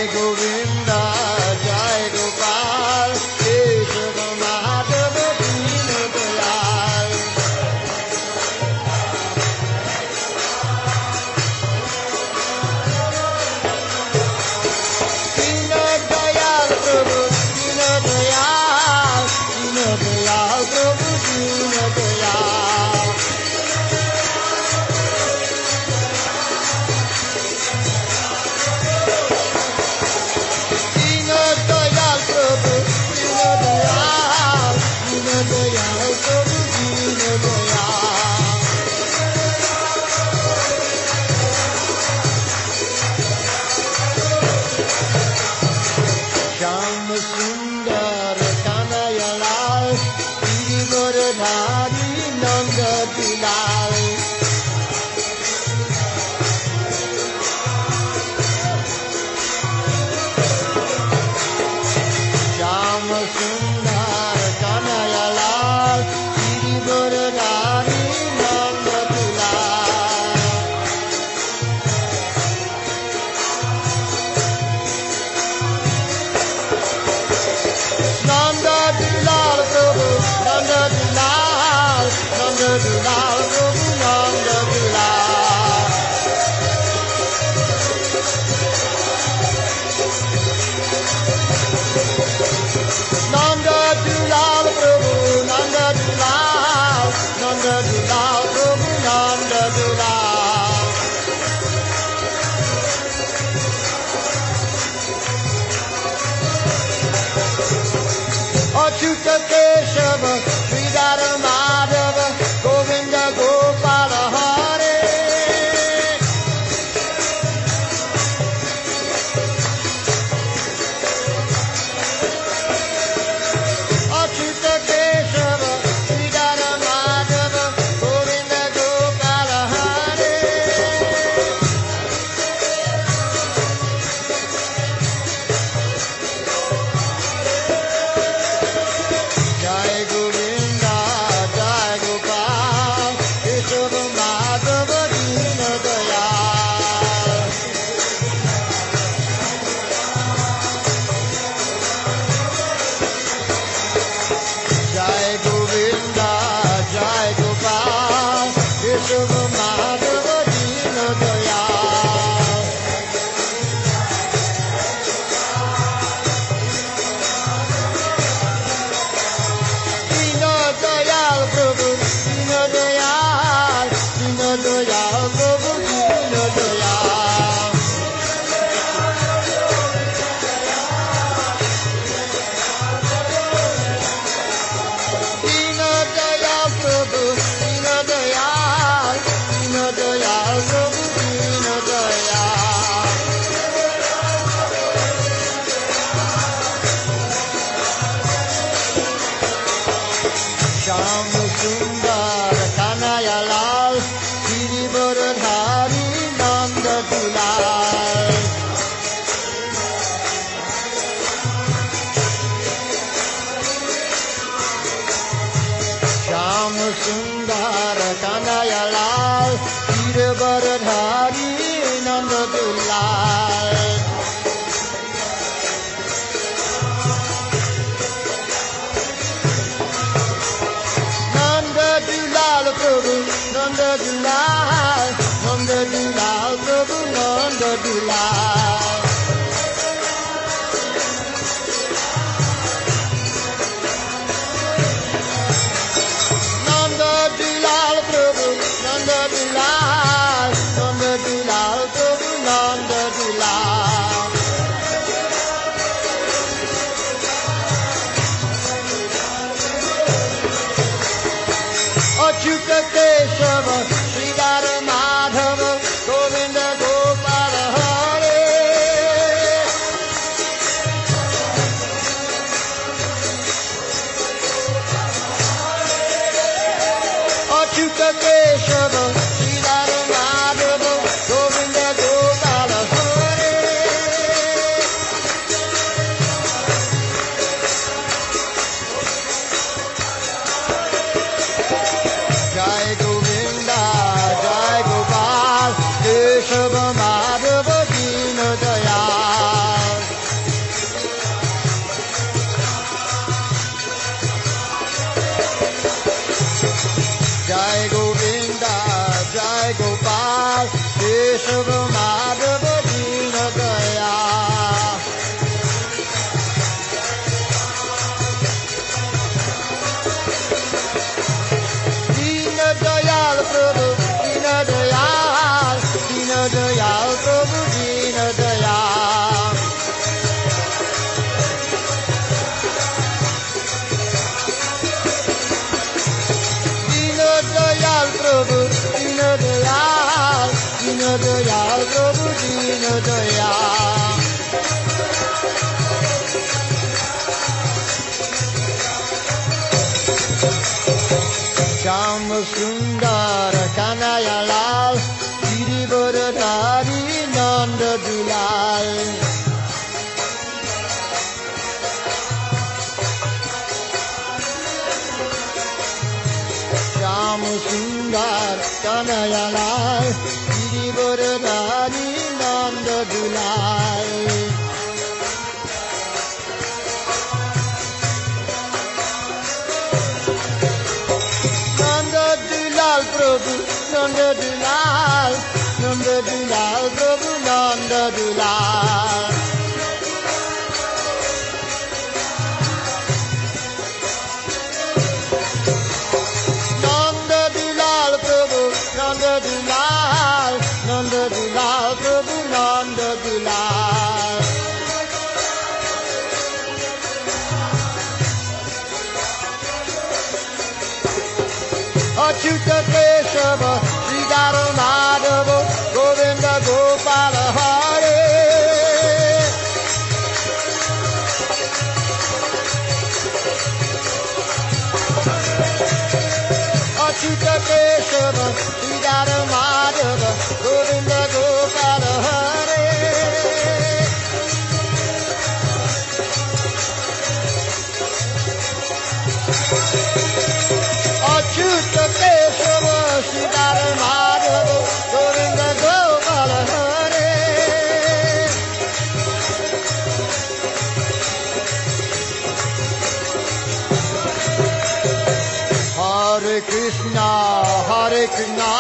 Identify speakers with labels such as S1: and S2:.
S1: Govinda, Jai Gopal, Keshav Madhav Deen Dayal. Deen Dayal Prabhu, Deen Dayal, Deen Dayal Prabhu, Deen Dayal. Sham Sundar Kanayalal, Giridhari Nanda Dilal. Sham Sundar Kanayalal, Giridhari Nanda Dilal. Nanda Dilal Prabhu, Nanda Dilal, Nanda Dilal Prabhu, Nanda Dilal. Nanda Dilal Prabhu, Nanda Dilal, Nanda Dilal Prabhu, Nanda Dilal. Achyuta Keshava, Sridhara Madhava, Govinda Gopala Hare. Achyuta Keshava, Sridhara Madhava, Govinda Gopala Hare. Jai Govinda, Jai Gopal, Keshav Madhav Deen Dayal. Jai Govinda, Jai Gopal, Keshav Madhav Deen Dayal. Deen Dayal Prabhu, Deen Dayal, Deen Dayal Prabhu, Deen Dayal. Deen Dayal Prabhu, Deen Dayal, Deen Dayal Prabhu, Deen Dayal. Sham Sundar Kanayalal, Giridhari Nanda Dilal. Sham Sundar Kanayalal, Giridhari Nanda Dilal. Nanda Dilal Prabhu, Nanda Dilal, Nanda Dilal Prabhu, Nanda Dilal. Nanda Dilal Prabhu, Nanda Dilal, Nanda Dilal Prabhu, Nanda Dilal. Achyuta Keshava, Sridhara Madhava, Govinda Gopala Hare. Raya. Sham Sundar Kanaya Lal, Girivara Dhari Nanda Dulal. Sham Sundar Kanaya Lal, Girivara Dhari Nanda Dulal. Prabhu Nanda Dulal, Nanda Dulal, Prabhu Nanda Dulal. Nanda Dulal, Prabhu Nanda Dulal, Nanda Dulal, Prabhu Nanda Dulal. Achyuta Keshava, Sridhara Madhava, Govinda Gopala Hare. Achyuta Keshava, Sridhara Madhava, Govinda Gopala Hare. Achyuta Keshava, Sridhara Madhava, Govinda Gopala Hare. Hare Krishna, Hare Krishna,